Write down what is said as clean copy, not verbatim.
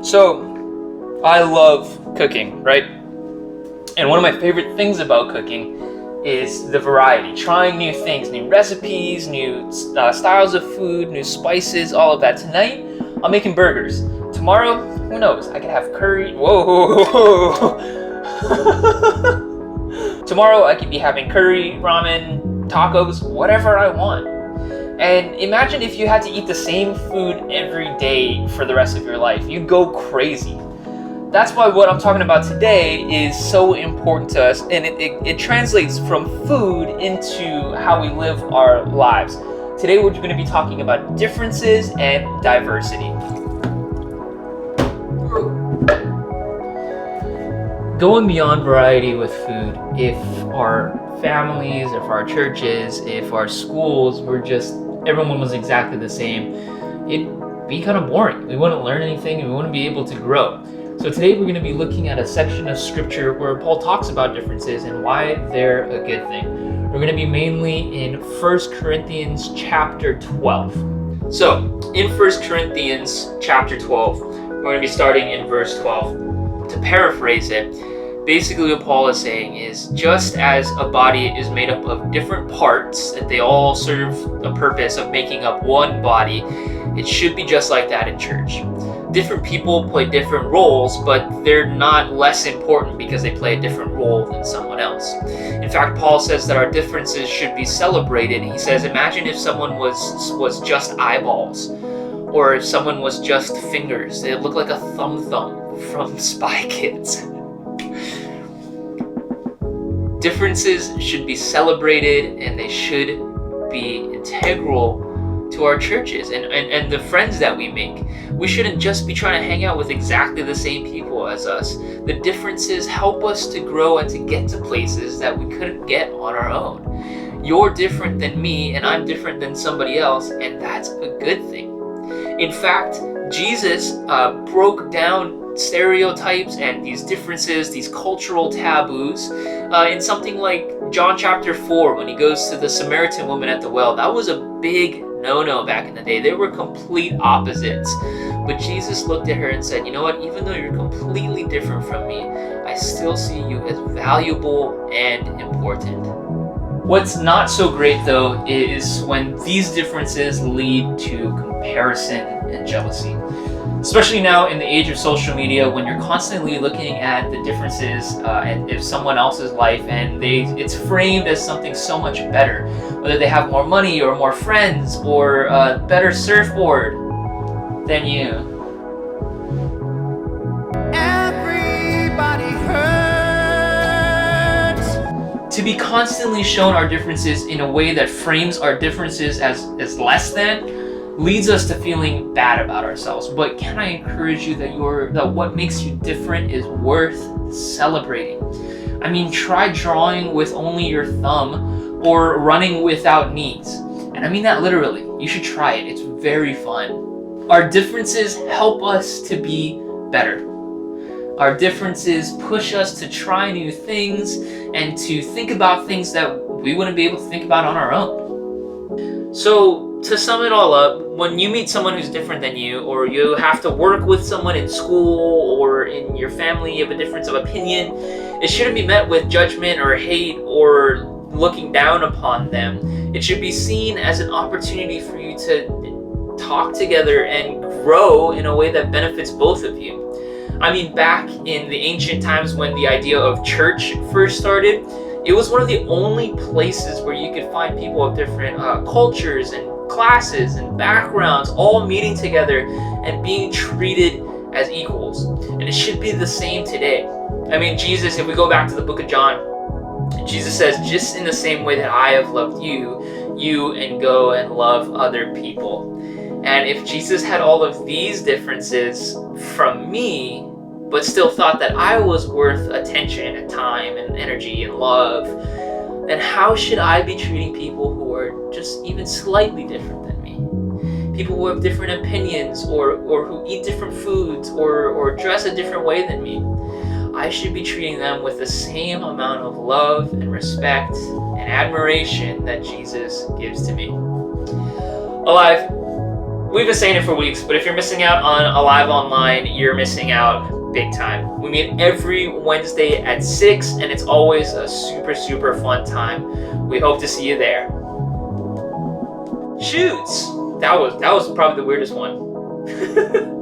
So, I love cooking, right? And one of my favorite things about cooking is the variety, trying new things, new recipes, new styles of food, new spices, all of that. Tonight, I'm making burgers. Tomorrow, who knows? I could have curry. Whoa. Tomorrow, I could be having curry, ramen, tacos, whatever I want. And imagine if you had to eat the same food every day for the rest of your life. You'd go crazy. That's why what I'm talking about today is so important to us, and it translates from food into how we live our lives. Today we're going to be talking about differences and diversity. Going beyond variety with food, if our families, if our churches, if our schools were just everyone was exactly the same, it'd be kind of boring. We wouldn't learn anything and we wouldn't be able to grow. So today we're going to be looking at a section of scripture where Paul talks about differences and why they're a good thing. We're going to be mainly in 1 Corinthians chapter 12. So in 1 Corinthians chapter 12, we're going to be starting in verse 12. To paraphrase it, basically what Paul is saying is just as a body is made up of different parts, that they all serve the purpose of making up one body, it should be just like that in church. Different people play different roles, but they're not less important because they play a different role than someone else. In fact, Paul says that our differences should be celebrated. He says, imagine if someone was just eyeballs, or if someone was just fingers. They look like a thumb from Spy Kids. Differences should be celebrated, and they should be integral to our churches and the friends that we make. We shouldn't just be trying to hang out with exactly the same people as us. The differences help us to grow and to get to places that we couldn't get on our own. You're different than me, and I'm different than somebody else, and that's a good thing. In fact, Jesus broke down stereotypes and these differences, these cultural taboos, in something like John chapter 4 when he goes to the Samaritan woman at the well. That was a big no-no back in the day. They were complete opposites. But Jesus looked at her and said, you know what, even though you're completely different from me, I still see you as valuable and important. What's not so great though is when these differences lead to comparison and jealousy. Especially now in the age of social media, when you're constantly looking at the differences of someone else's life, and it's framed as something so much better. Whether they have more money or more friends or a better surfboard than you. Everybody hurts. To be constantly shown our differences in a way that frames our differences as less than leads us to feeling bad about ourselves. But can I encourage you that what makes you different is worth celebrating? I mean, try drawing with only your thumb or running without knees. And I mean that literally. You should try it. It's very fun. Our differences help us to be better. Our differences push us to try new things and to think about things that we wouldn't be able to think about on our own. So, to sum it all up, when you meet someone who's different than you, or you have to work with someone in school or in your family, you have a difference of opinion, it shouldn't be met with judgment or hate or looking down upon them. It should be seen as an opportunity for you to talk together and grow in a way that benefits both of you. I mean, back in the ancient times when the idea of church first started, it was one of the only places where you could find people of different cultures and classes and backgrounds all meeting together and being treated as equals. And it should be the same today. I mean, Jesus, if we go back to the book of John, Jesus says, just in the same way that I have loved you, you and go and love other people. And if Jesus had all of these differences from me, but still thought that I was worth attention and time and energy and love, then how should I be treating people who are just even slightly different than me? People who have different opinions or who eat different foods or dress a different way than me. I should be treating them with the same amount of love and respect and admiration that Jesus gives to me. Alive, We've been saying it for weeks, but if you're missing out on a live online, you're missing out big time. We meet every Wednesday at 6, and it's always a super, super fun time. We hope to see you there. Shoots! That was probably the weirdest one.